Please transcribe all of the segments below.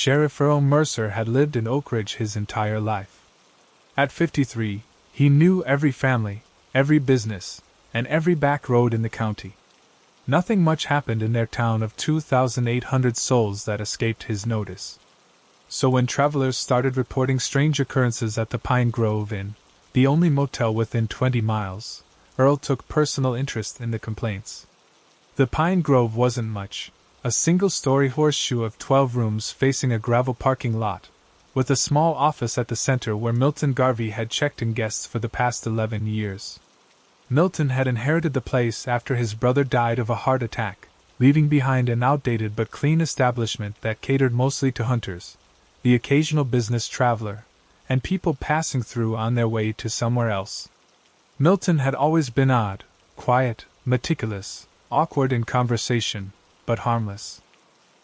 Sheriff Earl Mercer had lived in Oak Ridge his entire life. At 53, he knew every family, every business, and every back road in the county. Nothing much happened in their town of 2,800 souls that escaped his notice. So when travelers started reporting strange occurrences at the Pine Grove Inn, the only motel within 20 miles, Earl took personal interest in the complaints. The Pine Grove wasn't much, a single-story horseshoe of 12 rooms facing a gravel parking lot, with a small office at the center where Milton Garvey had checked in guests for the past 11 years. Milton had inherited the place after his brother died of a heart attack, leaving behind an outdated but clean establishment that catered mostly to hunters, the occasional business traveler, and people passing through on their way to somewhere else. Milton had always been odd, quiet, meticulous, awkward in conversation, but harmless.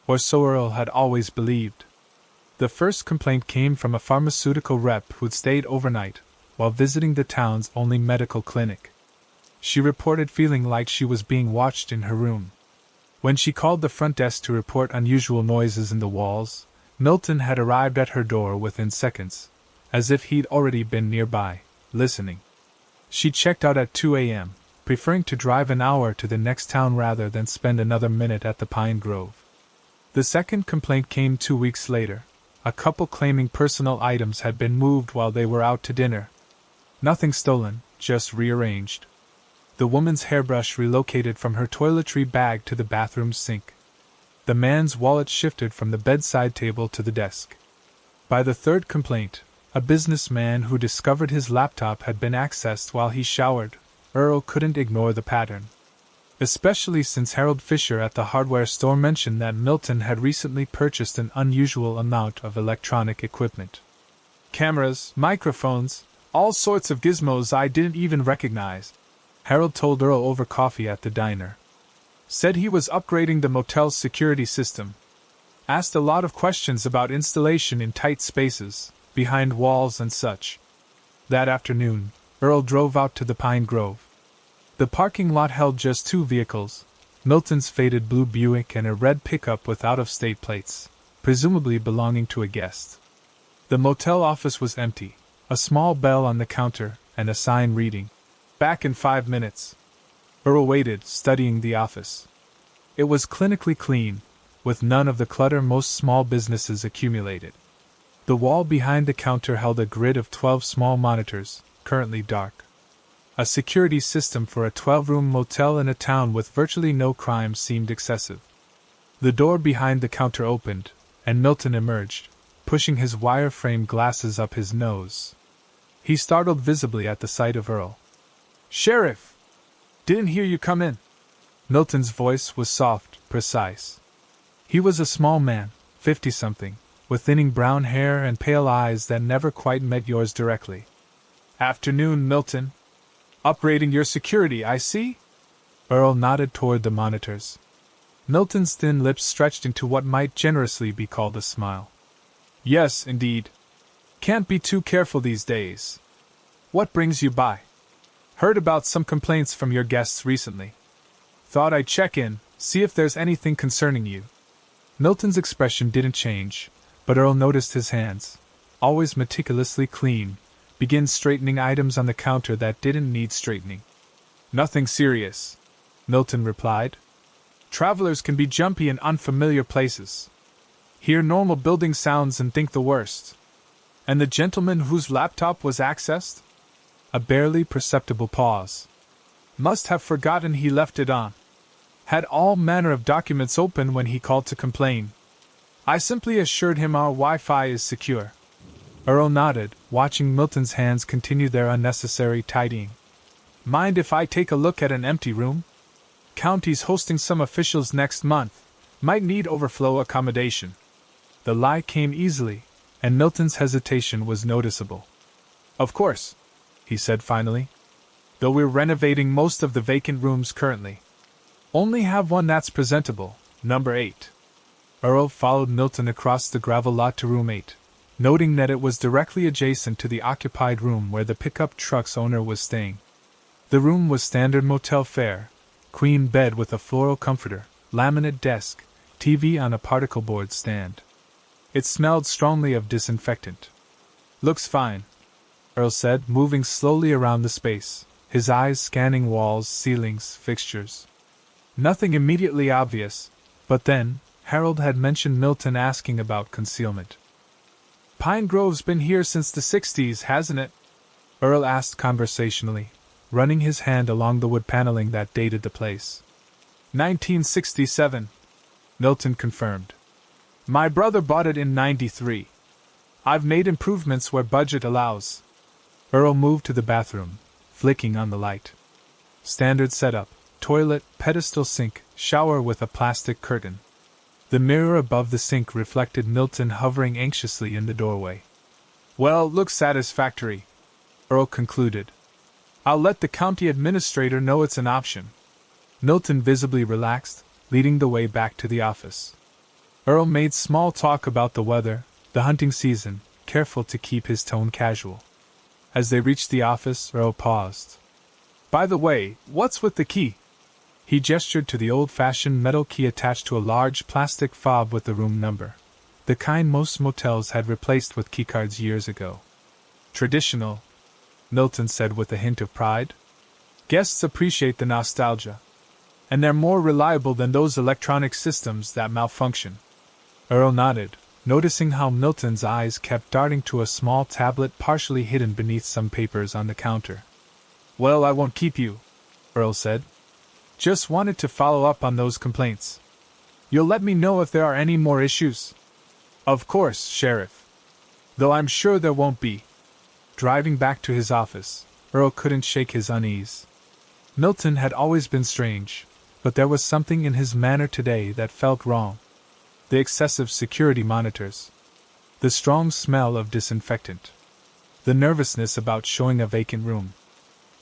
Or so Earl had always believed. The first complaint came from a pharmaceutical rep who'd stayed overnight, while visiting the town's only medical clinic. She reported feeling like she was being watched in her room. When she called the front desk to report unusual noises in the walls, Milton had arrived at her door within seconds, as if he'd already been nearby, listening. She checked out at 2 a.m., preferring to drive an hour to the next town rather than spend another minute at the Pine Grove. The second complaint came 2 weeks later, a couple claiming personal items had been moved while they were out to dinner. Nothing stolen, just rearranged. The woman's hairbrush relocated from her toiletry bag to the bathroom sink. The man's wallet shifted from the bedside table to the desk. By the third complaint, a businessman who discovered his laptop had been accessed while he showered, Earl couldn't ignore the pattern. Especially since Harold Fisher at the hardware store mentioned that Milton had recently purchased an unusual amount of electronic equipment. Cameras, microphones, all sorts of gizmos I didn't even recognize, Harold told Earl over coffee at the diner. Said he was upgrading the motel's security system. Asked a lot of questions about installation in tight spaces, behind walls and such. That afternoon, Earl drove out to the Pine Grove. The parking lot held just 2 vehicles, Milton's faded blue Buick and a red pickup with out-of-state plates, presumably belonging to a guest. The motel office was empty, a small bell on the counter, and a sign reading, "Back in 5 minutes." Earl waited, studying the office. It was clinically clean, with none of the clutter most small businesses accumulated. The wall behind the counter held a grid of 12 small monitors, currently dark. A security system for a 12-room motel in a town with virtually no crime seemed excessive. The door behind the counter opened, and Milton emerged, pushing his wire-frame glasses up his nose. He startled visibly at the sight of Earl. "Sheriff! Didn't hear you come in." Milton's voice was soft, precise. He was a small man, 50-something, with thinning brown hair and pale eyes that never quite met yours directly. "Afternoon, Milton. Upgrading your security, I see?" Earl nodded toward the monitors. Milton's thin lips stretched into what might generously be called a smile. "Yes, indeed. Can't be too careful these days. What brings you by?" "Heard about some complaints from your guests recently. Thought I'd check in, see if there's anything concerning you." Milton's expression didn't change, but Earl noticed his hands, always meticulously clean, begin straightening items on the counter that didn't need straightening. "Nothing serious," Milton replied. "Travelers can be jumpy in unfamiliar places. Hear normal building sounds and think the worst." "And the gentleman whose laptop was accessed?" A barely perceptible pause. "Must have forgotten he left it on. Had all manner of documents open when he called to complain. I simply assured him our Wi-Fi is secure." Earl nodded, watching Milton's hands continue their unnecessary tidying. "Mind if I take a look at an empty room? County's hosting some officials next month. Might need overflow accommodation." The lie came easily, and Milton's hesitation was noticeable. "Of course," he said finally. "Though we're renovating most of the vacant rooms currently. Only have one that's presentable, number 8. Earl followed Milton across the gravel lot to room 8, noting that it was directly adjacent to the occupied room where the pickup truck's owner was staying. The room was standard motel fare, queen bed with a floral comforter, laminate desk, TV on a particle board stand. It smelled strongly of disinfectant. "Looks fine," Earl said, moving slowly around the space, his eyes scanning walls, ceilings, fixtures. Nothing immediately obvious, but then, Harold had mentioned Milton asking about concealment. "Pine Grove's been here since the 60s, hasn't it?" Earl asked conversationally, running his hand along the wood paneling that dated the place. 1967, Milton confirmed. "My brother bought it in '93. I've made improvements where budget allows." Earl moved to the bathroom, flicking on the light. Standard setup: toilet, pedestal sink, shower with a plastic curtain. The mirror above the sink reflected Milton hovering anxiously in the doorway. "Well, looks satisfactory," Earl concluded. "I'll let the county administrator know it's an option." Milton visibly relaxed, leading the way back to the office. Earl made small talk about the weather, the hunting season, careful to keep his tone casual. As they reached the office, Earl paused. "By the way, what's with the key?" He gestured to the old-fashioned metal key attached to a large plastic fob with the room number, the kind most motels had replaced with keycards years ago. "Traditional," Milton said with a hint of pride. "Guests appreciate the nostalgia. And they're more reliable than those electronic systems that malfunction." Earl nodded, noticing how Milton's eyes kept darting to a small tablet partially hidden beneath some papers on the counter. "Well, I won't keep you," Earl said. "Just wanted to follow up on those complaints. You'll let me know if there are any more issues?" "Of course, Sheriff. Though I'm sure there won't be." Driving back to his office, Earl couldn't shake his unease. Milton had always been strange, but there was something in his manner today that felt wrong. The excessive security monitors. The strong smell of disinfectant. The nervousness about showing a vacant room.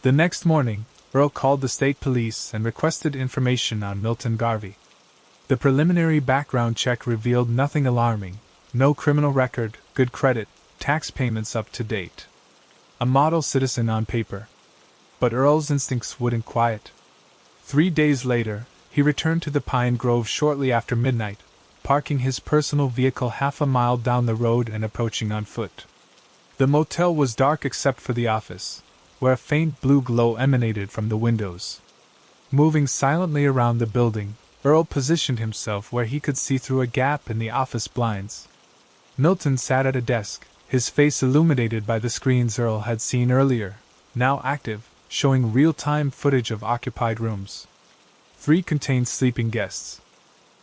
The next morning, Earl called the state police and requested information on Milton Garvey. The preliminary background check revealed nothing alarming: no criminal record, good credit, tax payments up to date. A model citizen on paper. But Earl's instincts wouldn't quiet. 3 days later, he returned to the Pine Grove shortly after midnight, parking his personal vehicle half a mile down the road and approaching on foot. The motel was dark except for the office, where a faint blue glow emanated from the windows. Moving silently around the building, Earl positioned himself where he could see through a gap in the office blinds. Milton sat at a desk, his face illuminated by the screens Earl had seen earlier, now active, showing real-time footage of occupied rooms. 3 contained sleeping guests.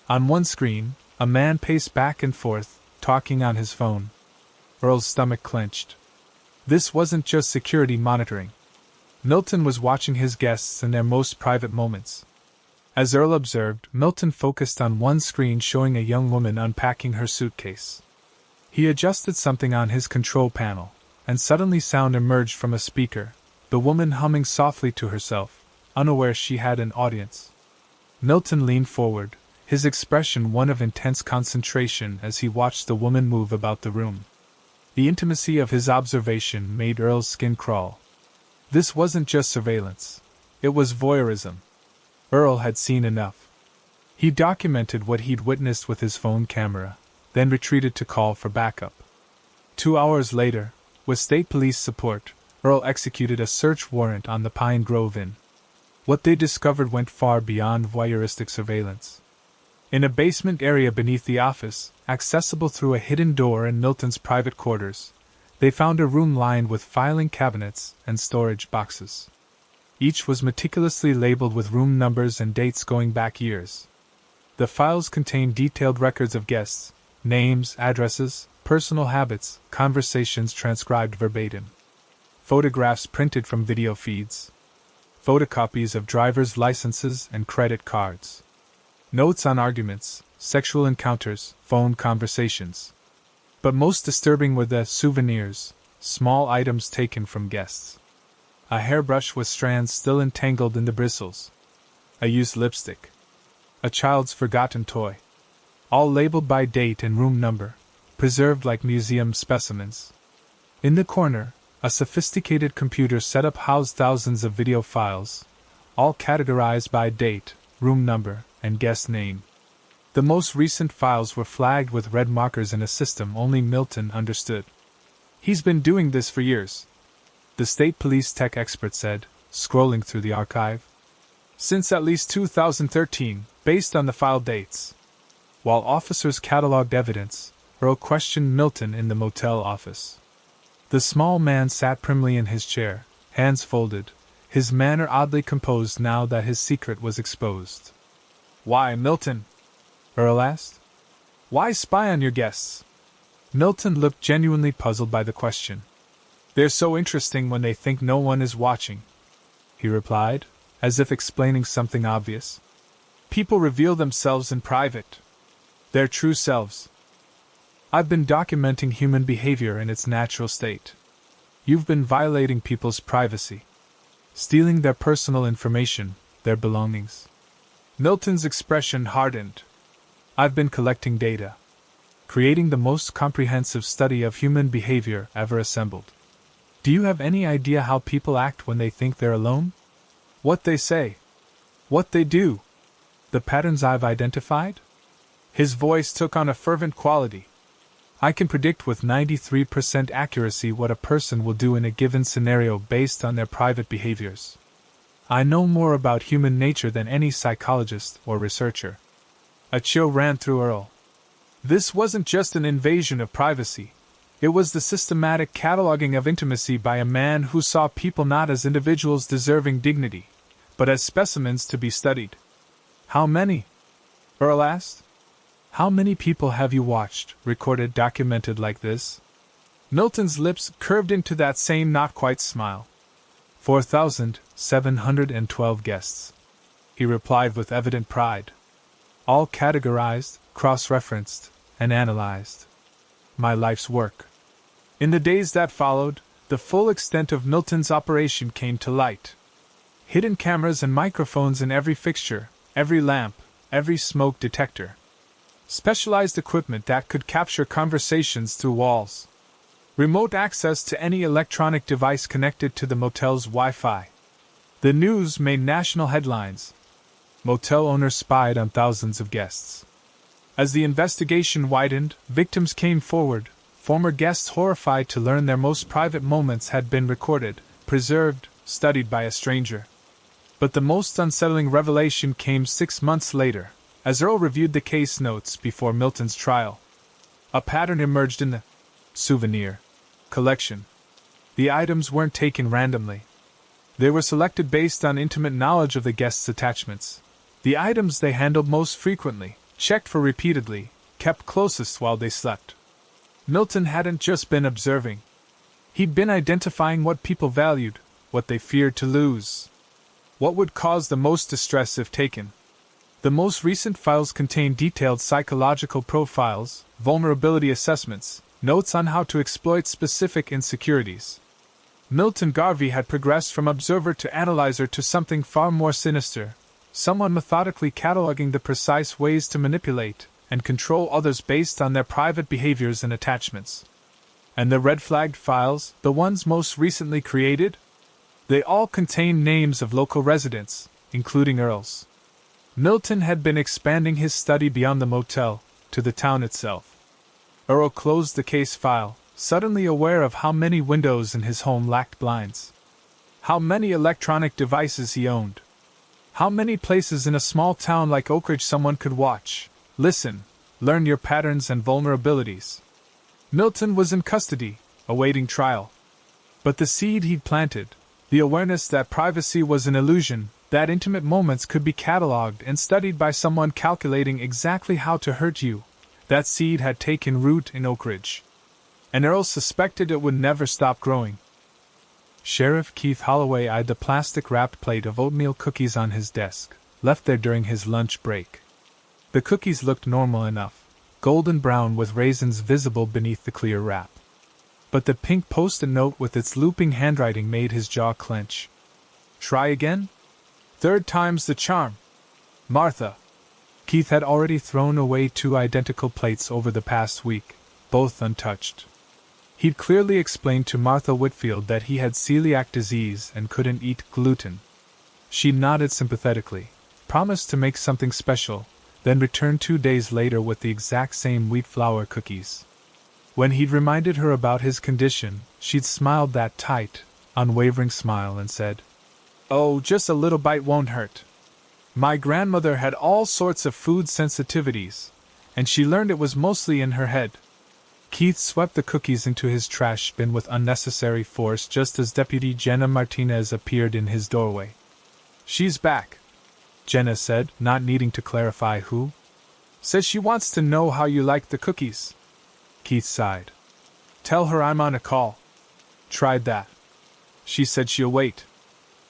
On one screen, a man paced back and forth, talking on his phone. Earl's stomach clenched. This wasn't just security monitoring. Milton was watching his guests in their most private moments. As Earl observed, Milton focused on one screen showing a young woman unpacking her suitcase. He adjusted something on his control panel, and suddenly sound emerged from a speaker, the woman humming softly to herself, unaware she had an audience. Milton leaned forward, his expression one of intense concentration as he watched the woman move about the room. The intimacy of his observation made Earl's skin crawl. This wasn't just surveillance. It was voyeurism. Earl had seen enough. He documented what he'd witnessed with his phone camera, then retreated to call for backup. 2 hours later, with state police support, Earl executed a search warrant on the Pine Grove Inn. What they discovered went far beyond voyeuristic surveillance. In a basement area beneath the office, accessible through a hidden door in Milton's private quarters, they found a room lined with filing cabinets and storage boxes. Each was meticulously labeled with room numbers and dates going back years. The files contained detailed records of guests, names, addresses, personal habits, conversations transcribed verbatim. Photographs printed from video feeds. Photocopies of driver's licenses and credit cards. Notes on arguments, sexual encounters, phone conversations. But most disturbing were the souvenirs, small items taken from guests. A hairbrush with strands still entangled in the bristles. A used lipstick. A child's forgotten toy. All labeled by date and room number, preserved like museum specimens. In the corner, a sophisticated computer setup housed thousands of video files, all categorized by date, room number, and guest name. The most recent files were flagged with red markers in a system only Milton understood. He's been doing this for years, the state police tech expert said, scrolling through the archive. Since at least 2013, based on the file dates. While officers cataloged evidence, Earl questioned Milton in the motel office. The small man sat primly in his chair, hands folded, his manner oddly composed now that his secret was exposed. "Why, Milton?" Earl asked. "Why spy on your guests?" Milton looked genuinely puzzled by the question. "They're so interesting when they think no one is watching," he replied, as if explaining something obvious. "People reveal themselves in private. Their true selves. I've been documenting human behavior in its natural state. You've been violating people's privacy, stealing their personal information, their belongings." Milton's expression hardened. "I've been collecting data, creating the most comprehensive study of human behavior ever assembled. Do you have any idea how people act when they think they're alone? What they say? What they do? The patterns I've identified?" His voice took on a fervent quality. "I can predict with 93% accuracy what a person will do in a given scenario based on their private behaviors. I know more about human nature than any psychologist or researcher." A chill ran through Earl. This wasn't just an invasion of privacy. It was the systematic cataloging of intimacy by a man who saw people not as individuals deserving dignity, but as specimens to be studied. "How many?" Earl asked. "How many people have you watched, recorded, documented like this?" Milton's lips curved into that same not-quite smile. 4,712 guests, he replied with evident pride. All categorized, cross-referenced, and analyzed. My life's work. In the days that followed, the full extent of Milton's operation came to light. Hidden cameras and microphones in every fixture, every lamp, every smoke detector. Specialized equipment that could capture conversations through walls. Remote access to any electronic device connected to the motel's Wi-Fi. The news made national headlines. Motel owners spied on thousands of guests. As the investigation widened, victims came forward, former guests horrified to learn their most private moments had been recorded, preserved, studied by a stranger. But the most unsettling revelation came 6 months later, as Earl reviewed the case notes before Milton's trial. A pattern emerged in the souvenir collection. The items weren't taken randomly. They were selected based on intimate knowledge of the guests' attachments. The items they handled most frequently, checked for repeatedly, kept closest while they slept. Milton hadn't just been observing. He'd been identifying what people valued, what they feared to lose. What would cause the most distress if taken. The most recent files contain detailed psychological profiles, vulnerability assessments, notes on how to exploit specific insecurities. Milton Garvey had progressed from observer to analyzer to something far more sinister, someone methodically cataloging the precise ways to manipulate and control others based on their private behaviors and attachments. And the red-flagged files, the ones most recently created? They all contain names of local residents, including Earl's. Milton had been expanding his study beyond the motel, to the town itself. Earl closed the case file, suddenly aware of how many windows in his home lacked blinds. How many electronic devices he owned. How many places in a small town like Oak Ridge someone could watch, listen, learn your patterns and vulnerabilities. Milton was in custody, awaiting trial. But the seed he'd planted, the awareness that privacy was an illusion, that intimate moments could be cataloged and studied by someone calculating exactly how to hurt you, that seed had taken root in Oak Ridge. And Earl suspected it would never stop growing. Sheriff Keith Holloway eyed the plastic-wrapped plate of oatmeal cookies on his desk, left there during his lunch break. The cookies looked normal enough, golden brown with raisins visible beneath the clear wrap. But the pink post-it note with its looping handwriting made his jaw clench. Try again? Third time's the charm. Martha. Keith had already thrown away 2 identical plates over the past week, both untouched. He'd clearly explained to Martha Whitfield that he had celiac disease and couldn't eat gluten. She nodded sympathetically, promised to make something special, then returned 2 days later with the exact same wheat flour cookies. When he'd reminded her about his condition, she'd smiled that tight, unwavering smile and said, "Oh, just a little bite won't hurt." My grandmother had all sorts of food sensitivities, and she learned it was mostly in her head. Keith swept the cookies into his trash bin with unnecessary force just as Deputy Jenna Martinez appeared in his doorway. "She's back," Jenna said, not needing to clarify who. "Says she wants to know how you like the cookies." Keith sighed. "Tell her I'm on a call." "Tried that. She said she'll wait."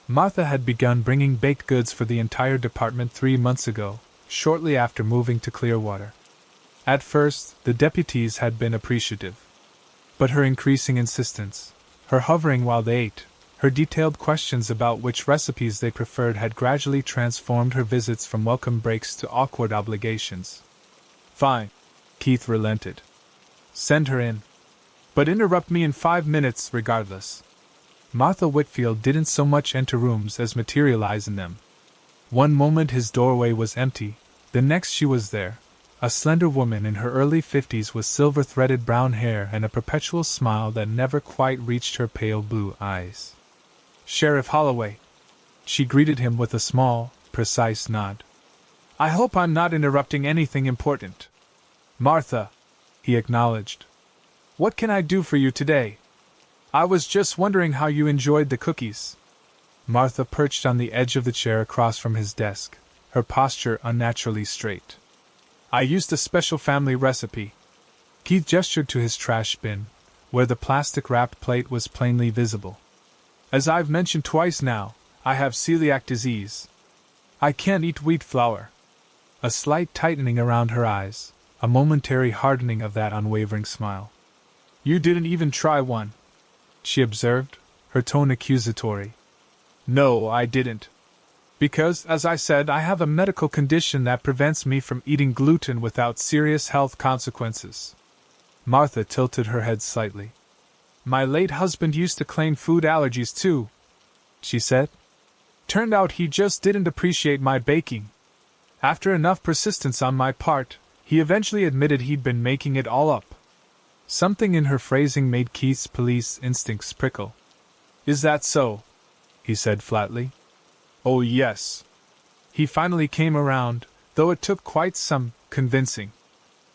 Martha had begun bringing baked goods for the entire department 3 months ago, shortly after moving to Clearwater. At first, the deputies had been appreciative. But her increasing insistence, her hovering while they ate, her detailed questions about which recipes they preferred had gradually transformed her visits from welcome breaks to awkward obligations. "Fine," Keith relented. "Send her in. But interrupt me in 5 minutes regardless." Martha Whitfield didn't so much enter rooms as materialize in them. One moment his doorway was empty, the next she was there, a slender woman in her early 50s with silver-threaded brown hair and a perpetual smile that never quite reached her pale blue eyes. "Sheriff Holloway." She greeted him with a small, precise nod. "I hope I'm not interrupting anything important." "Martha," he acknowledged. "What can I do for you today?" "I was just wondering how you enjoyed the cookies." Martha perched on the edge of the chair across from his desk, her posture unnaturally straight. "I used a special family recipe." Keith gestured to his trash bin, where the plastic-wrapped plate was plainly visible. "As I've mentioned twice now, I have celiac disease. I can't eat wheat flour." A slight tightening around her eyes, a momentary hardening of that unwavering smile. "You didn't even try one," she observed, her tone accusatory. "No, I didn't. Because, as I said, I have a medical condition that prevents me from eating gluten without serious health consequences." Martha tilted her head slightly. "My late husband used to claim food allergies too," she said. "Turned out he just didn't appreciate my baking. After enough persistence on my part, he eventually admitted he'd been making it all up." Something in her phrasing made Keith's police instincts prickle. "Is that so?" he said flatly. "Oh yes." He finally came around, though it took quite some convincing.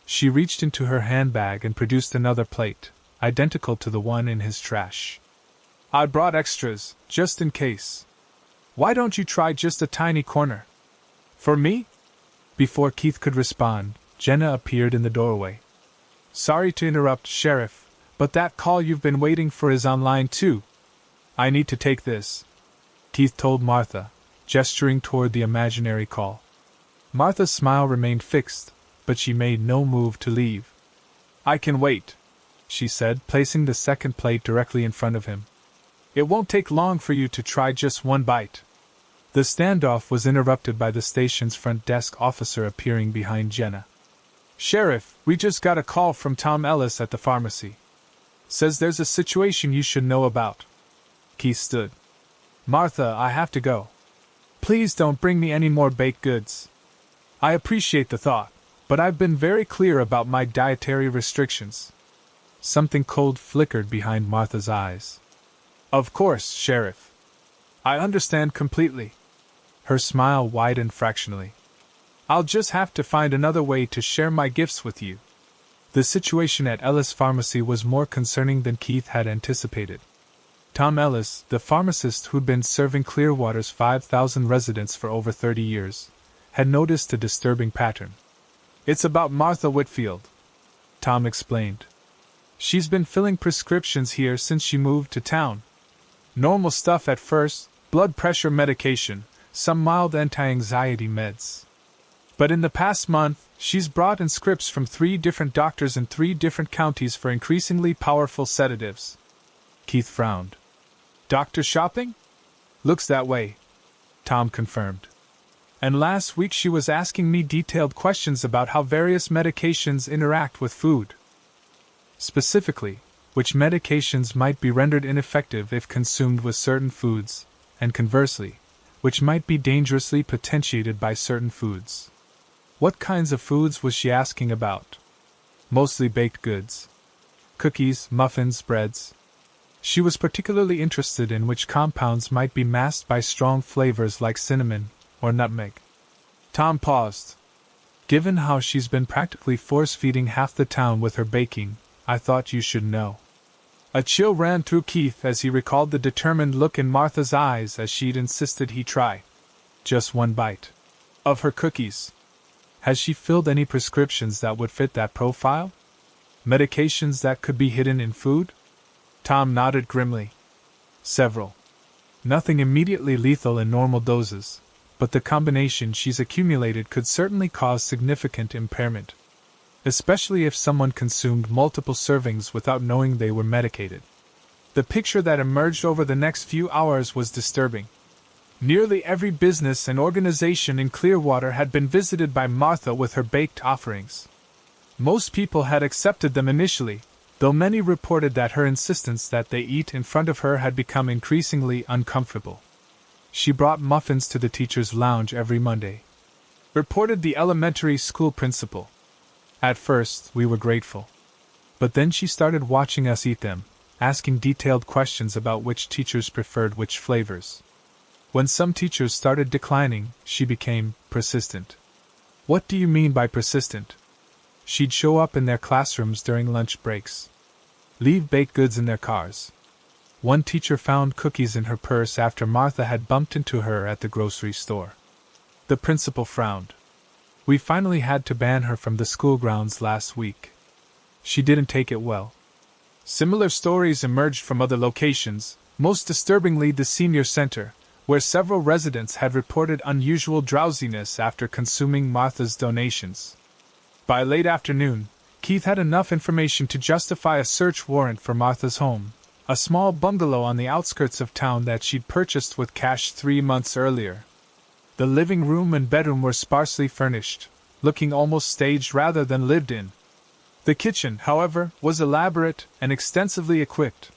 She reached into her handbag and produced another plate, identical to the one in his trash. "I brought extras, just in case. Why don't you try just a tiny corner?" "For me?" Before Keith could respond, Jenna appeared in the doorway. "Sorry to interrupt, Sheriff, but that call you've been waiting for is online too." "I need to take this," Keith told Martha, gesturing toward the imaginary call. Martha's smile remained fixed, but she made no move to leave. "I can wait," she said, placing the second plate directly in front of him. "It won't take long for you to try just one bite." The standoff was interrupted by the station's front desk officer appearing behind Jenna. "Sheriff, we just got a call from Tom Ellis at the pharmacy. Says there's a situation you should know about." Keith stood. "Martha, I have to go. Please don't bring me any more baked goods. I appreciate the thought, but I've been very clear about my dietary restrictions." Something cold flickered behind Martha's eyes. "Of course, Sheriff. I understand completely." Her smile widened fractionally. "I'll just have to find another way to share my gifts with you." The situation at Ellis Pharmacy was more concerning than Keith had anticipated. Tom Ellis, the pharmacist who'd been serving Clearwater's 5,000 residents for over 30 years, had noticed a disturbing pattern. "It's about Martha Whitfield," Tom explained. "She's been filling prescriptions here since she moved to town. Normal stuff at first, blood pressure medication, some mild anti-anxiety meds. But in the past month, she's brought in scripts from 3 different doctors in 3 different counties for increasingly powerful sedatives." Keith frowned. "Doctor shopping?" "Looks that way," Tom confirmed. "And last week she was asking me detailed questions about how various medications interact with food. Specifically, which medications might be rendered ineffective if consumed with certain foods, and conversely, which might be dangerously potentiated by certain foods." What kinds of foods was she asking about? Mostly baked goods. Cookies, muffins, breads. She was particularly interested in which compounds might be masked by strong flavors like cinnamon or nutmeg. Tom paused. Given how she's been practically force-feeding half the town with her baking, I thought you should know. A chill ran through Keith as he recalled the determined look in Martha's eyes as she'd insisted he try just one bite of her cookies. Has she filled any prescriptions that would fit that profile? Medications that could be hidden in food? Tom nodded grimly. Several. Nothing immediately lethal in normal doses, but the combination she's accumulated could certainly cause significant impairment, especially if someone consumed multiple servings without knowing they were medicated. The picture that emerged over the next few hours was disturbing. Nearly every business and organization in Clearwater had been visited by Martha with her baked offerings. Most people had accepted them initially, though many reported that her insistence that they eat in front of her had become increasingly uncomfortable. She brought muffins to the teacher's lounge every Monday, reported the elementary school principal. At first, we were grateful. But then she started watching us eat them, asking detailed questions about which teachers preferred which flavors. When some teachers started declining, she became persistent. What do you mean by persistent? She'd show up in their classrooms during lunch breaks, leave baked goods in their cars. One teacher found cookies in her purse after Martha had bumped into her at the grocery store. The principal frowned. We finally had to ban her from the school grounds last week. She didn't take it well. Similar stories emerged from other locations, most disturbingly the senior center, where several residents had reported unusual drowsiness after consuming Martha's donations. By late afternoon, Keith had enough information to justify a search warrant for Martha's home, a small bungalow on the outskirts of town that she'd purchased with cash 3 months earlier. The living room and bedroom were sparsely furnished, looking almost staged rather than lived in. The kitchen, however, was elaborate and extensively equipped.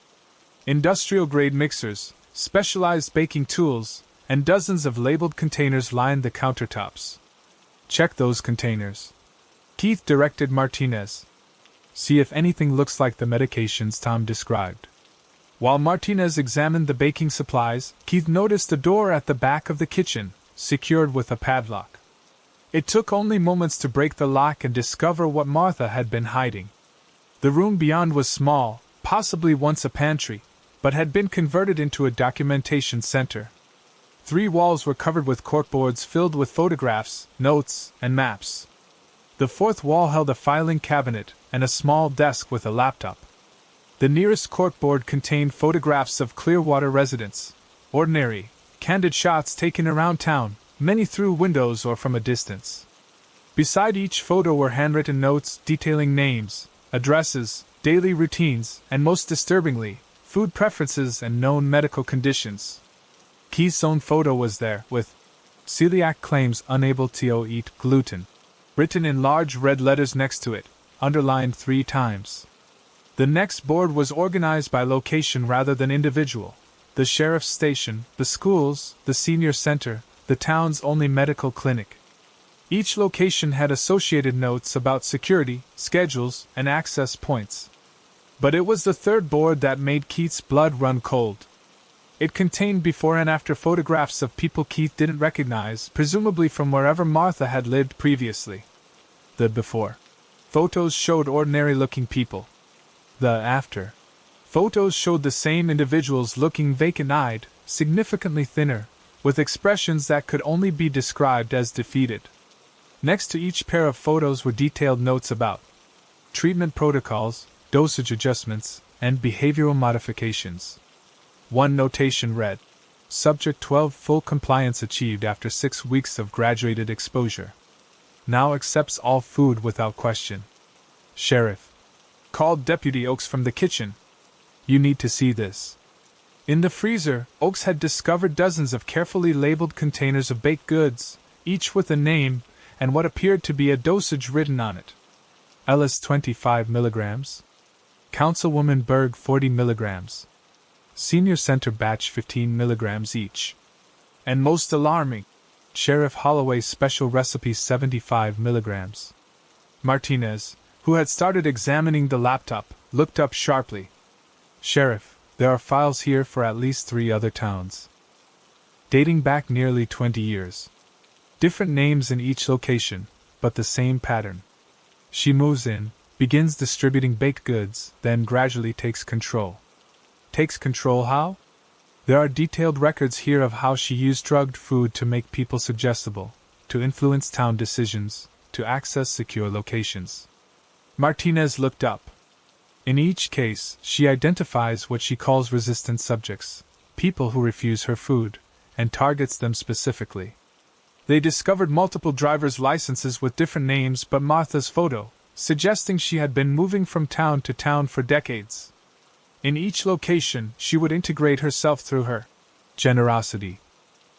Industrial-grade mixers, specialized baking tools, and dozens of labeled containers lined the countertops. Check those containers, Keith directed Martinez. See if anything looks like the medications Tom described. While Martinez examined the baking supplies, Keith noticed a door at the back of the kitchen, secured with a padlock. It took only moments to break the lock and discover what Martha had been hiding. The room beyond was small, possibly once a pantry, but had been converted into a documentation center. 3 walls were covered with corkboards filled with photographs, notes, and maps. The 4th wall held a filing cabinet and a small desk with a laptop. The nearest corkboard contained photographs of Clearwater residents, ordinary, candid shots taken around town, many through windows or from a distance. Beside each photo were handwritten notes detailing names, addresses, daily routines, and most disturbingly, food preferences and known medical conditions. Keith's own photo was there, with celiac claims unable to eat gluten, written in large red letters next to it, underlined 3 times. The next board was organized by location rather than individual: the sheriff's station, the schools, the senior center, the town's only medical clinic. Each location had associated notes about security, schedules, and access points. But it was the 3rd board that made Keith's blood run cold. It contained before and after photographs of people Keith didn't recognize, presumably from wherever Martha had lived previously. The before photos showed ordinary-looking people. The after photos showed the same individuals looking vacant-eyed, significantly thinner, with expressions that could only be described as defeated. Next to each pair of photos were detailed notes about treatment protocols, dosage adjustments, and behavioral modifications. One notation read, Subject 12 full compliance achieved after 6 weeks of graduated exposure. Now accepts all food without question. Sheriff. Called Deputy Oakes from the kitchen. You need to see this. In the freezer, Oakes had discovered dozens of carefully labeled containers of baked goods, each with a name and what appeared to be a dosage written on it. Ellis 25 milligrams. Councilwoman Berg 40 milligrams. Senior Center batch 15 milligrams each. And most alarming, Sheriff Holloway's special recipe 75 milligrams. Martinez, who had started examining the laptop, looked up sharply. Sheriff, there are files here for at least 3 other towns, dating back nearly 20 years. Different names in each location, but the same pattern. She moves in, begins distributing baked goods, then gradually takes control. Takes control how? There are detailed records here of how she used drugged food to make people suggestible, to influence town decisions, to access secure locations. Martinez looked up. In each case, she identifies what she calls resistant subjects, people who refuse her food, and targets them specifically. They discovered multiple driver's licenses with different names but Martha's photo, suggesting she had been moving from town to town for decades. In each location, she would integrate herself through her generosity,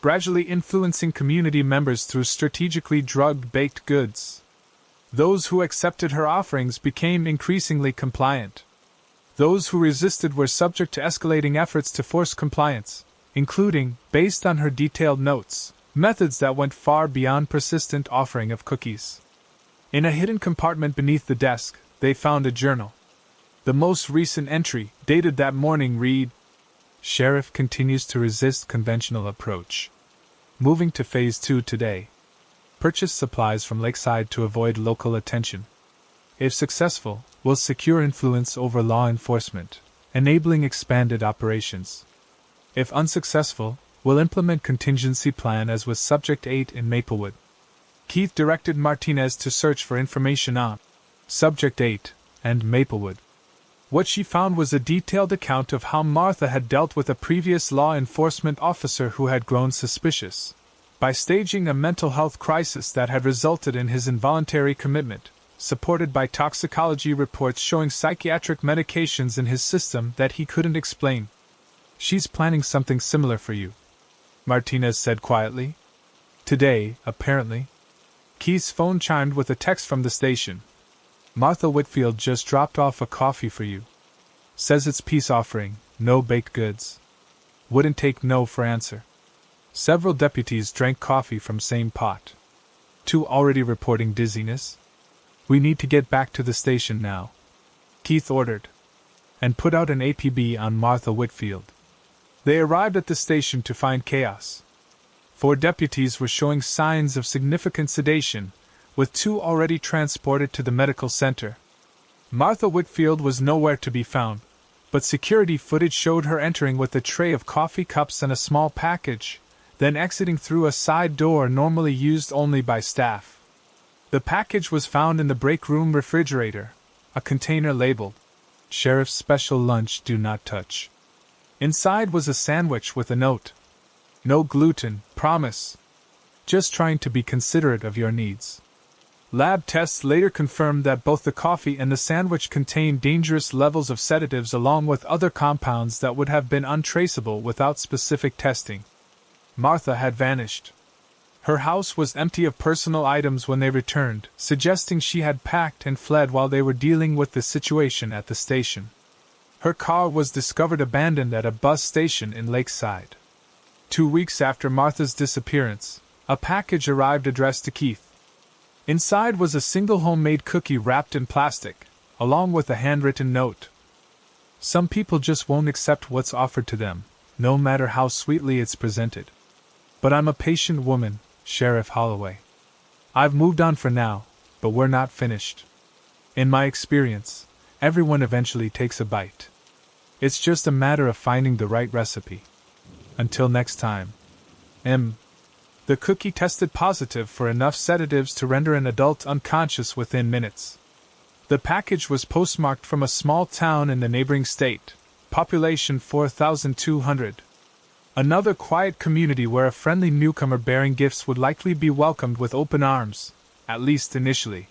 gradually influencing community members through strategically drugged baked goods. Those who accepted her offerings became increasingly compliant. Those who resisted were subject to escalating efforts to force compliance, including, based on her detailed notes, methods that went far beyond persistent offering of cookies. In a hidden compartment beneath the desk, they found a journal. The most recent entry, dated that morning, read, "Sheriff continues to resist conventional approach. Moving to Phase 2 today. Purchase supplies from Lakeside to avoid local attention. If successful, will secure influence over law enforcement, enabling expanded operations. If unsuccessful, will implement contingency plan as with Subject 8 in Maplewood." Keith directed Martinez to search for information on Subject 8 and Maplewood. What she found was a detailed account of how Martha had dealt with a previous law enforcement officer who had grown suspicious, by staging a mental health crisis that had resulted in his involuntary commitment, supported by toxicology reports showing psychiatric medications in his system that he couldn't explain. "She's planning something similar for you," Martinez said quietly. "Today, apparently." Keith's phone chimed with a text from the station. "Martha Whitfield just dropped off a coffee for you. Says it's peace offering, no baked goods." Wouldn't take no for answer. Several deputies drank coffee from same pot. 2 already reporting dizziness. "We need to get back to the station now," Keith ordered, and put out an APB on Martha Whitfield. They arrived at the station to find chaos. 4 deputies were showing signs of significant sedation, with 2 already transported to the medical center. Martha Whitfield was nowhere to be found, but security footage showed her entering with a tray of coffee cups and a small package, then exiting through a side door normally used only by staff. The package was found in the break room refrigerator, a container labeled, "Sheriff's Special Lunch Do Not Touch." Inside was a sandwich with a note. "No gluten, promise. Just trying to be considerate of your needs." Lab tests later confirmed that both the coffee and the sandwich contained dangerous levels of sedatives along with other compounds that would have been untraceable without specific testing. Martha had vanished. Her house was empty of personal items when they returned, suggesting she had packed and fled while they were dealing with the situation at the station. Her car was discovered abandoned at a bus station in Lakeside. 2 weeks after Martha's disappearance, a package arrived addressed to Keith. Inside was a single homemade cookie wrapped in plastic, along with a handwritten note. "Some people just won't accept what's offered to them, no matter how sweetly it's presented. But I'm a patient woman, Sheriff Holloway. I've moved on for now, but we're not finished. In my experience, everyone eventually takes a bite. It's just a matter of finding the right recipe. Until next time. M." The cookie tested positive for enough sedatives to render an adult unconscious within minutes. The package was postmarked from a small town in the neighboring state, population 4,200. Another quiet community where a friendly newcomer bearing gifts would likely be welcomed with open arms, at least initially.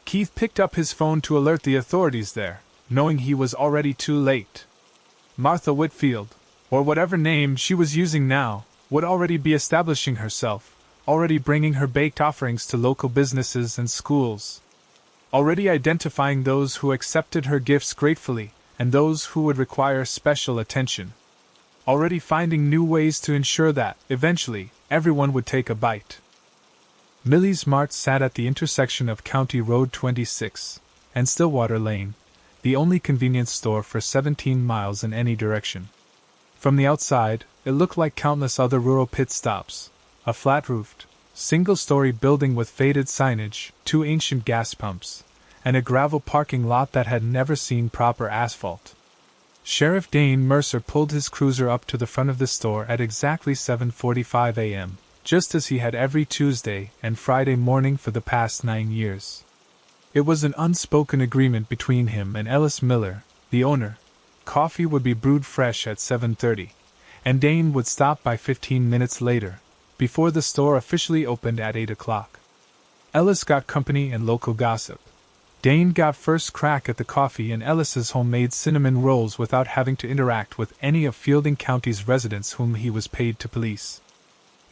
Keith picked up his phone to alert the authorities there, knowing he was already too late. Martha Whitfield, or whatever name she was using now, would already be establishing herself, already bringing her baked offerings to local businesses and schools, already identifying those who accepted her gifts gratefully and those who would require special attention. already finding new ways to ensure that, eventually, everyone would take a bite. Millie's Mart sat at the intersection of County Road 26 and Stillwater Lane, the only convenience store for 17 miles in any direction. From the outside, it looked like countless other rural pit stops: a flat-roofed, single-story building with faded signage, 2 ancient gas pumps, and a gravel parking lot that had never seen proper asphalt. Sheriff Dane Mercer pulled his cruiser up to the front of the store at exactly 7:45 a.m., just as he had every Tuesday and Friday morning for the past 9 years. It was an unspoken agreement between him and Ellis Miller, the owner. Coffee would be brewed fresh at 7:30, and Dane would stop by 15 minutes later, before the store officially opened at 8 o'clock. Ellis got company and local gossip. Dane got first crack at the coffee and Ellis's homemade cinnamon rolls without having to interact with any of Fielding County's residents whom he was paid to police.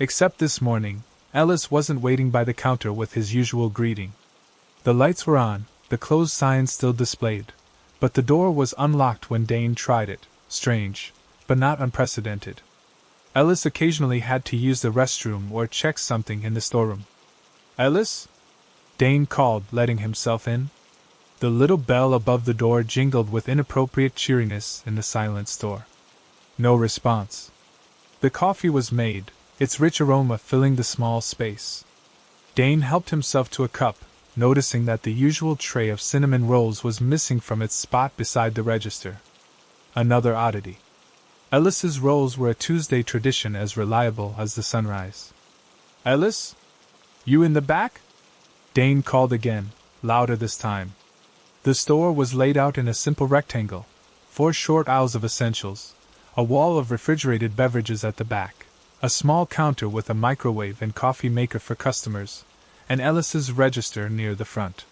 Except this morning, Ellis wasn't waiting by the counter with his usual greeting. The lights were on, the closed sign still displayed, but the door was unlocked when Dane tried it. Strange, but not unprecedented. Ellis occasionally had to use the restroom or check something in the storeroom. "Ellis?" Dane called, letting himself in. The little bell above the door jingled with inappropriate cheeriness in the silent store. No response. The coffee was made, its rich aroma filling the small space. Dane helped himself to a cup, noticing that the usual tray of cinnamon rolls was missing from its spot beside the register. Another oddity. Ellis's rolls were a Tuesday tradition as reliable as the sunrise. "Ellis? You in the back?" Dane called again, louder this time. The store was laid out in a simple rectangle, 4 short aisles of essentials, a wall of refrigerated beverages at the back, a small counter with a microwave and coffee maker for customers, and Ellis's register near the front.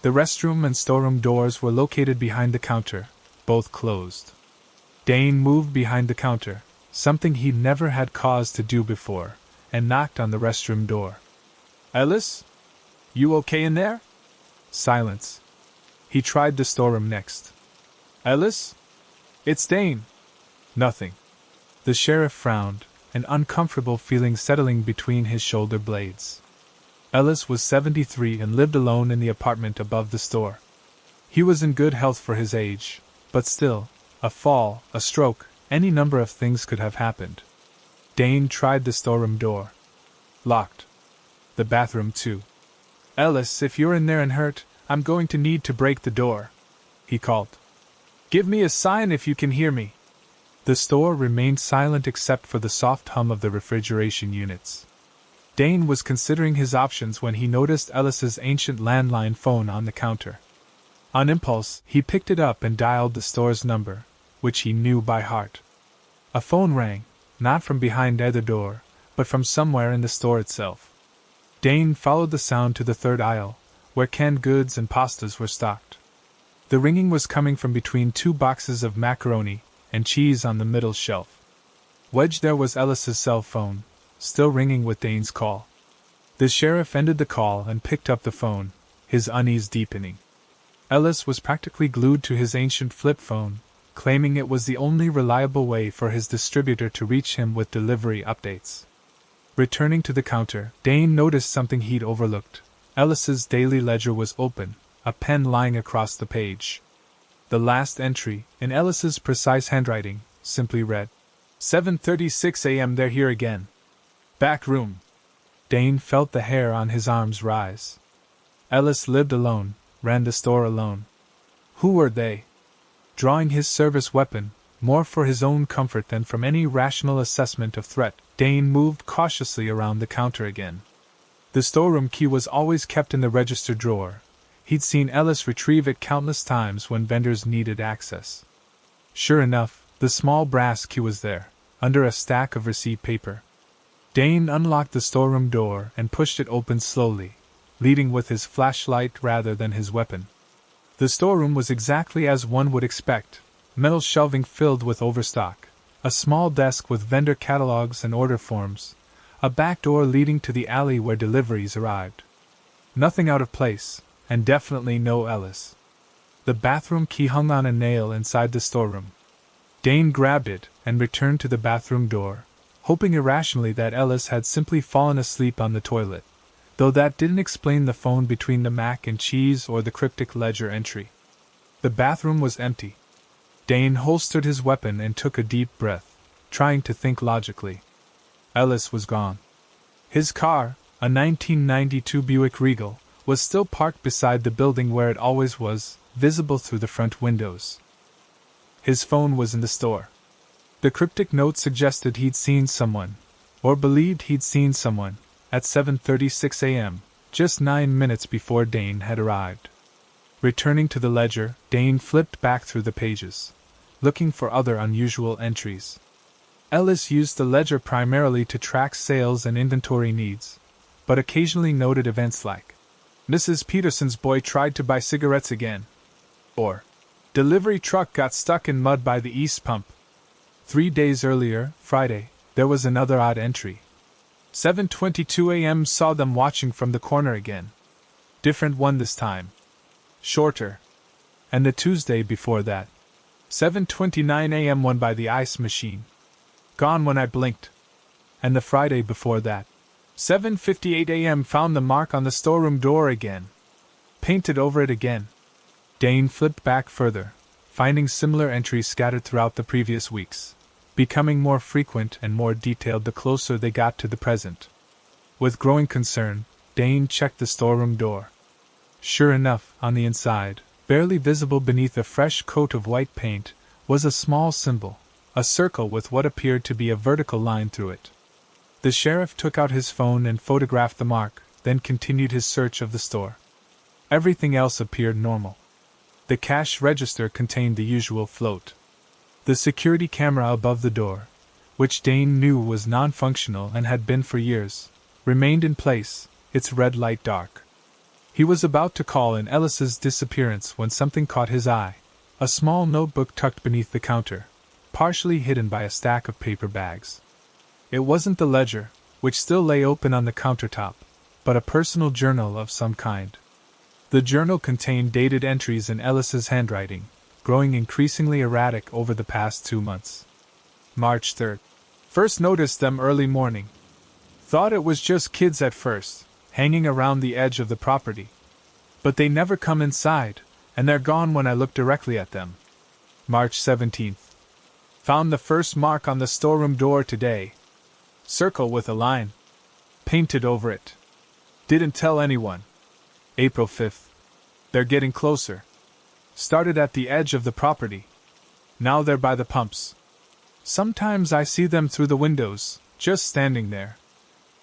The restroom and storeroom doors were located behind the counter, both closed. Dane moved behind the counter, something he never had cause to do before, and knocked on the restroom door. "Ellis? You okay in there?" Silence. He tried the storeroom next. "Ellis? It's Dane." Nothing. The sheriff frowned, an uncomfortable feeling settling between his shoulder blades. Ellis was 73 and lived alone in the apartment above the store. He was in good health for his age, but still, a fall, a stroke, any number of things could have happened. Dane tried the storeroom door. Locked. The bathroom too. "Ellis, if you're in there and hurt, I'm going to need to break the door," he called. "Give me a sign if you can hear me." The store remained silent except for the soft hum of the refrigeration units. Dane was considering his options when he noticed Ellis's ancient landline phone on the counter. On impulse, he picked it up and dialed the store's number, which he knew by heart. A phone rang, not from behind either door, but from somewhere in the store itself. Dane followed the sound to the third aisle, where canned goods and pastas were stocked. The ringing was coming from between 2 boxes of macaroni and cheese on the middle shelf. Wedged there was Ellis's cell phone, still ringing with Dane's call. The sheriff ended the call and picked up the phone, his unease deepening. Ellis was practically glued to his ancient flip phone, claiming it was the only reliable way for his distributor to reach him with delivery updates. Returning to the counter, Dane noticed something he'd overlooked. Ellis's daily ledger was open, a pen lying across the page. The last entry, in Ellis's precise handwriting, simply read, 7:36 a.m. They're here again. Back room. Dane felt the hair on his arms rise. Ellis lived alone, ran the store alone. Who were they? Drawing his service weapon, more for his own comfort than from any rational assessment of threat, Dane moved cautiously around the counter again. The storeroom key was always kept in the register drawer. He'd seen Ellis retrieve it countless times when vendors needed access. Sure enough, the small brass key was there, under a stack of receipt paper. Dane unlocked the storeroom door and pushed it open slowly, leading with his flashlight rather than his weapon. The storeroom was exactly as one would expect, metal shelving filled with overstock, a small desk with vendor catalogs and order forms, a back door leading to the alley where deliveries arrived. Nothing out of place, and definitely no Ellis. The bathroom key hung on a nail inside the storeroom. Dane grabbed it and returned to the bathroom door, hoping irrationally that Ellis had simply fallen asleep on the toilet, though that didn't explain the phone between the mac and cheese or the cryptic ledger entry. The bathroom was empty. Dane holstered his weapon and took a deep breath, trying to think logically. Ellis was gone. His car, a 1992 Buick Regal, was still parked beside the building where it always was, visible through the front windows. His phone was in the store. The cryptic note suggested he'd seen someone, or believed he'd seen someone, at 7:36 a.m., just 9 minutes before Dane had arrived. Returning to the ledger, Dane flipped back through the pages, looking for other unusual entries. Ellis used the ledger primarily to track sales and inventory needs, but occasionally noted events like, Mrs. Peterson's boy tried to buy cigarettes again, or, delivery truck got stuck in mud by the east pump. 3 days earlier, Friday, there was another odd entry. 7:22 a.m. saw them watching from the corner again. Different one this time. Shorter. And the Tuesday before that. 7:29 a.m. one by the ice machine. Gone when I blinked. And the Friday before that. 7:58 a.m. found the mark on the storeroom door again. Painted over it again. Dane flipped back further, finding similar entries scattered throughout the previous weeks, becoming more frequent and more detailed the closer they got to the present. With growing concern, Dane checked the storeroom door. Sure enough, on the inside, barely visible beneath a fresh coat of white paint, was a small symbol, a circle with what appeared to be a vertical line through it. The sheriff took out his phone and photographed the mark, then continued his search of the store. Everything else appeared normal. The cash register contained the usual float. The security camera above the door, which Dane knew was non-functional and had been for years, remained in place, its red light dark. He was about to call in Ellis's disappearance when something caught his eye, a small notebook tucked beneath the counter, partially hidden by a stack of paper bags. It wasn't the ledger, which still lay open on the countertop, but a personal journal of some kind. The journal contained dated entries in Ellis's handwriting, growing increasingly erratic over the past 2 months. March 3rd. First noticed them early morning. Thought it was just kids at first, hanging around the edge of the property. But they never come inside, and they're gone when I look directly at them. March 17th. Found the first mark on the storeroom door today. Circle with a line. Painted over it. Didn't tell anyone. April 5th. They're getting closer. Started at the edge of the property. Now they're by the pumps. Sometimes I see them through the windows, just standing there.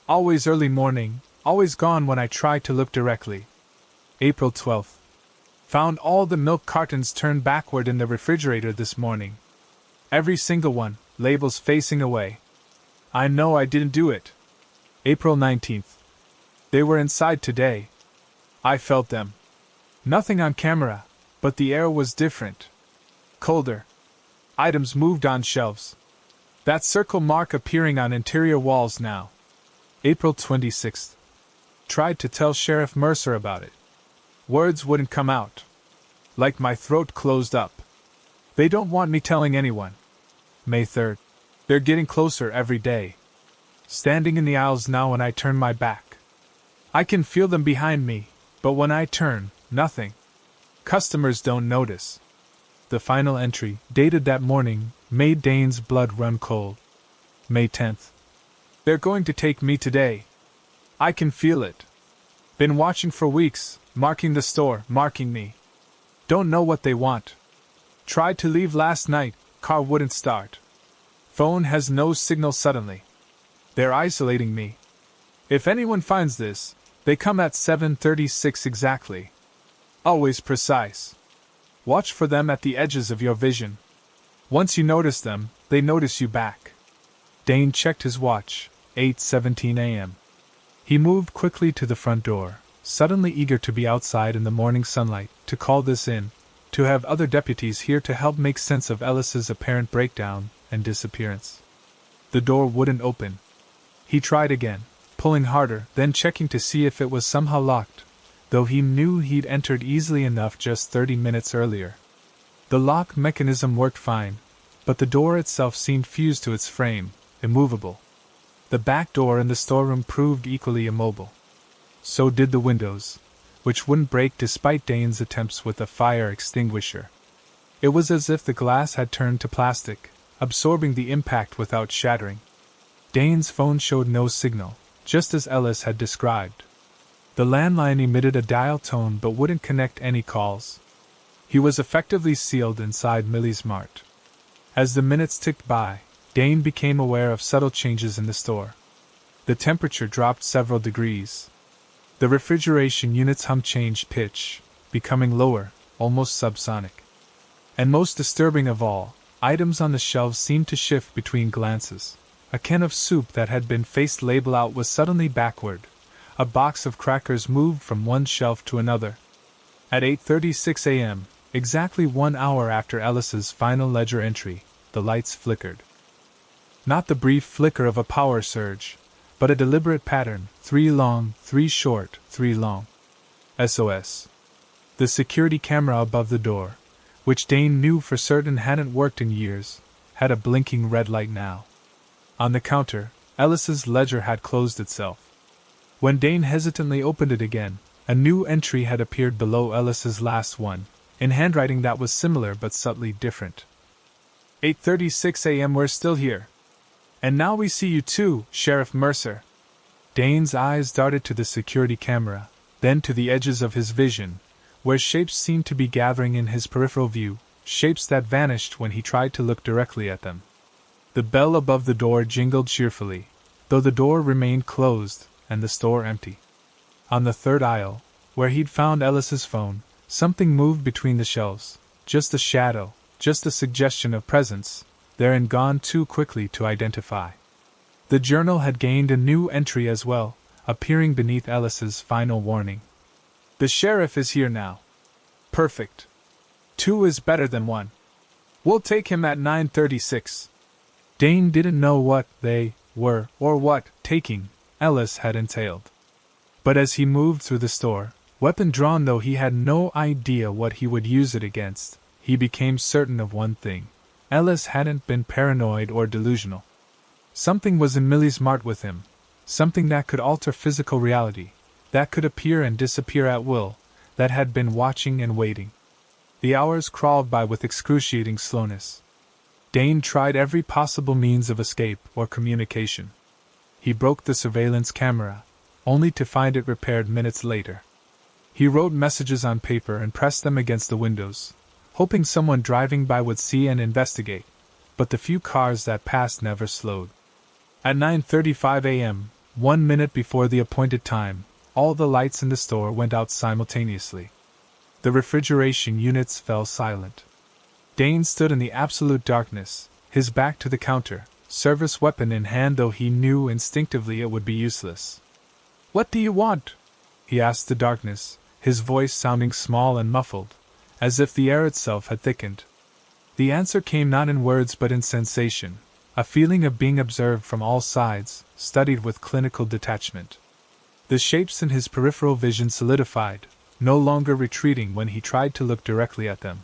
Always early morning, always gone when I try to look directly. April 12th. Found all the milk cartons turned backward in the refrigerator this morning. Every single one, labels facing away. I know I didn't do it. April 19th. They were inside today. I felt them. Nothing on camera, but the air was different. Colder. Items moved on shelves. That circle mark appearing on interior walls now. April 26th. Tried to tell Sheriff Mercer about it. Words wouldn't come out. Like my throat closed up. They don't want me telling anyone. May 3rd. They're getting closer every day. Standing in the aisles now when I turn my back. I can feel them behind me, but when I turn, nothing. Customers don't notice. The final entry, dated that morning, made Dane's blood run cold. May 10th. They're going to take me today. I can feel it. Been watching for weeks, marking the store, marking me. Don't know what they want. Tried to leave last night, car wouldn't start. Phone has no signal suddenly. They're isolating me. If anyone finds this, they come at 7:36 exactly. Always precise. Watch for them at the edges of your vision. Once you notice them, they notice you back. Dane checked his watch, 8:17 a.m. He moved quickly to the front door, suddenly eager to be outside in the morning sunlight, to call this in, to have other deputies here to help make sense of Ellis's apparent breakdown and disappearance. The door wouldn't open. He tried again, pulling harder, then checking to see if it was somehow locked, though he knew he'd entered easily enough just 30 minutes earlier. The lock mechanism worked fine, but the door itself seemed fused to its frame, immovable. The back door in the storeroom proved equally immobile. So did the windows, which wouldn't break despite Dane's attempts with a fire extinguisher. It was as if the glass had turned to plastic, absorbing the impact without shattering. Dane's phone showed no signal, just as Ellis had described. The landline emitted a dial tone but wouldn't connect any calls. He was effectively sealed inside Millie's Mart. As the minutes ticked by, Dane became aware of subtle changes in the store. The temperature dropped several degrees. The refrigeration unit's hum changed pitch, becoming lower, almost subsonic. And most disturbing of all, items on the shelves seemed to shift between glances. A can of soup that had been faced label out was suddenly backward. A box of crackers moved from one shelf to another. At 8:36 a.m., exactly 1 hour after Ellis's final ledger entry, the lights flickered. Not the brief flicker of a power surge, but a deliberate pattern, 3 long, 3 short, 3 long. SOS. The security camera above the door, which Dane knew for certain hadn't worked in years, had a blinking red light now. On the counter, Ellis's ledger had closed itself. When Dane hesitantly opened it again, a new entry had appeared below Ellis's last one, in handwriting that was similar but subtly different. 8:36 a.m. We're still here. And now we see you too, Sheriff Mercer. Dane's eyes darted to the security camera, then to the edges of his vision, where shapes seemed to be gathering in his peripheral view, shapes that vanished when he tried to look directly at them. The bell above the door jingled cheerfully, though the door remained closed and the store empty. On the third aisle, where he'd found Ellis's phone, something moved between the shelves, just a shadow, just a suggestion of presence, there and gone too quickly to identify. The journal had gained a new entry as well, appearing beneath Ellis's final warning. The sheriff is here now. Perfect. 2 is better than 1. We'll take him at 9:36. Dane didn't know what they were, or what taking Ellis had entailed. But as he moved through the store, weapon drawn though he had no idea what he would use it against, he became certain of one thing. Ellis hadn't been paranoid or delusional. Something was in Millie's Mart with him, something that could alter physical reality, that could appear and disappear at will, that had been watching and waiting. The hours crawled by with excruciating slowness. Dane tried every possible means of escape or communication. He broke the surveillance camera, only to find it repaired minutes later. He wrote messages on paper and pressed them against the windows, hoping someone driving by would see and investigate, but the few cars that passed never slowed. At 9:35 a.m., 1 minute before the appointed time, all the lights in the store went out simultaneously. The refrigeration units fell silent. Dane stood in the absolute darkness, his back to the counter, service weapon in hand, though he knew instinctively it would be useless. "What do you want?" he asked the darkness, his voice sounding small and muffled, as if the air itself had thickened. The answer came not in words but in sensation, a feeling of being observed from all sides, studied with clinical detachment. The shapes in his peripheral vision solidified, no longer retreating when he tried to look directly at them.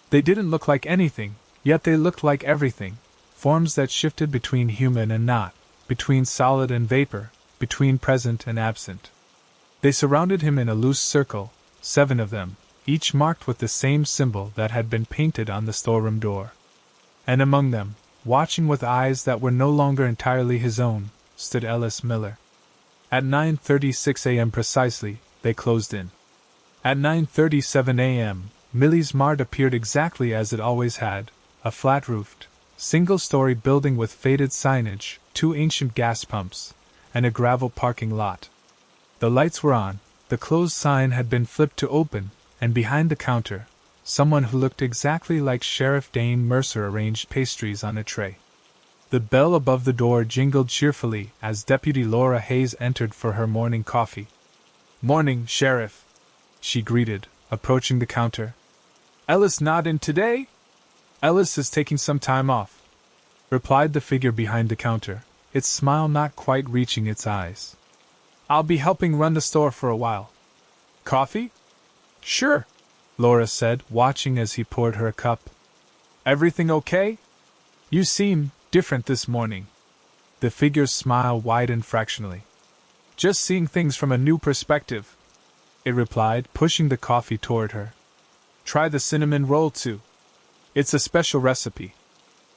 They didn't look like anything, yet they looked like everything, forms that shifted between human and not, between solid and vapor, between present and absent. They surrounded him in a loose circle, 7 of them, each marked with the same symbol that had been painted on the storeroom door. And among them, watching with eyes that were no longer entirely his own, stood Ellis Miller. At 9:36 a.m. precisely, they closed in. At 9:37 a.m., Millie's Mart appeared exactly as it always had, a flat-roofed, single-story building with faded signage, 2 ancient gas pumps, and a gravel parking lot. The lights were on, the closed sign had been flipped to open, and behind the counter, someone who looked exactly like Sheriff Dane Mercer arranged pastries on a tray. The bell above the door jingled cheerfully as Deputy Laura Hayes entered for her morning coffee. "Morning, Sheriff," she greeted, approaching the counter. "Ellis not in today?" "Ellis is taking some time off," replied the figure behind the counter, its smile not quite reaching its eyes. "I'll be helping run the store for a while." "Coffee?" "Sure," Laura said, watching as he poured her a cup. "Everything okay?" You seem different this morning. The figure's smile widened fractionally. Just seeing things from a new perspective, it replied, pushing the coffee toward her. Try the cinnamon roll too. It's a special recipe.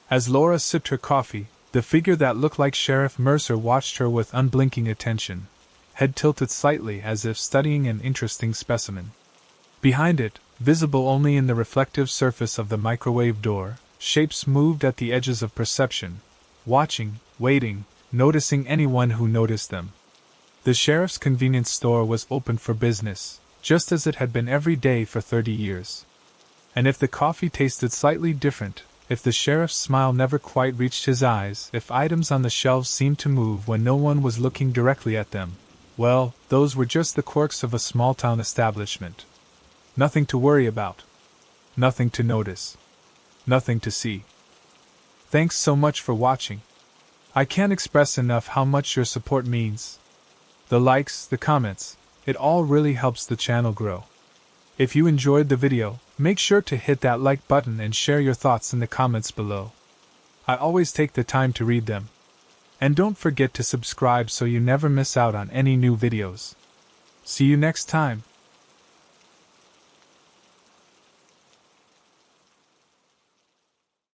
As Laura sipped her coffee, the figure that looked like Sheriff Mercer watched her with unblinking attention, head tilted slightly as if studying an interesting specimen. Behind it, visible only in the reflective surface of the microwave door, shapes moved at the edges of perception, watching, waiting, noticing anyone who noticed them. The sheriff's convenience store was open for business, just as it had been every day for 30 years. And if the coffee tasted slightly different, if the sheriff's smile never quite reached his eyes, if items on the shelves seemed to move when no one was looking directly at them, well, those were just the quirks of a small-town establishment. Nothing to worry about. Nothing to notice. Nothing to see. Thanks so much for watching. I can't express enough how much your support means. The likes, the comments, it all really helps the channel grow. If you enjoyed the video, make sure to hit that like button and share your thoughts in the comments below. I always take the time to read them. And don't forget to subscribe so you never miss out on any new videos. See you next time.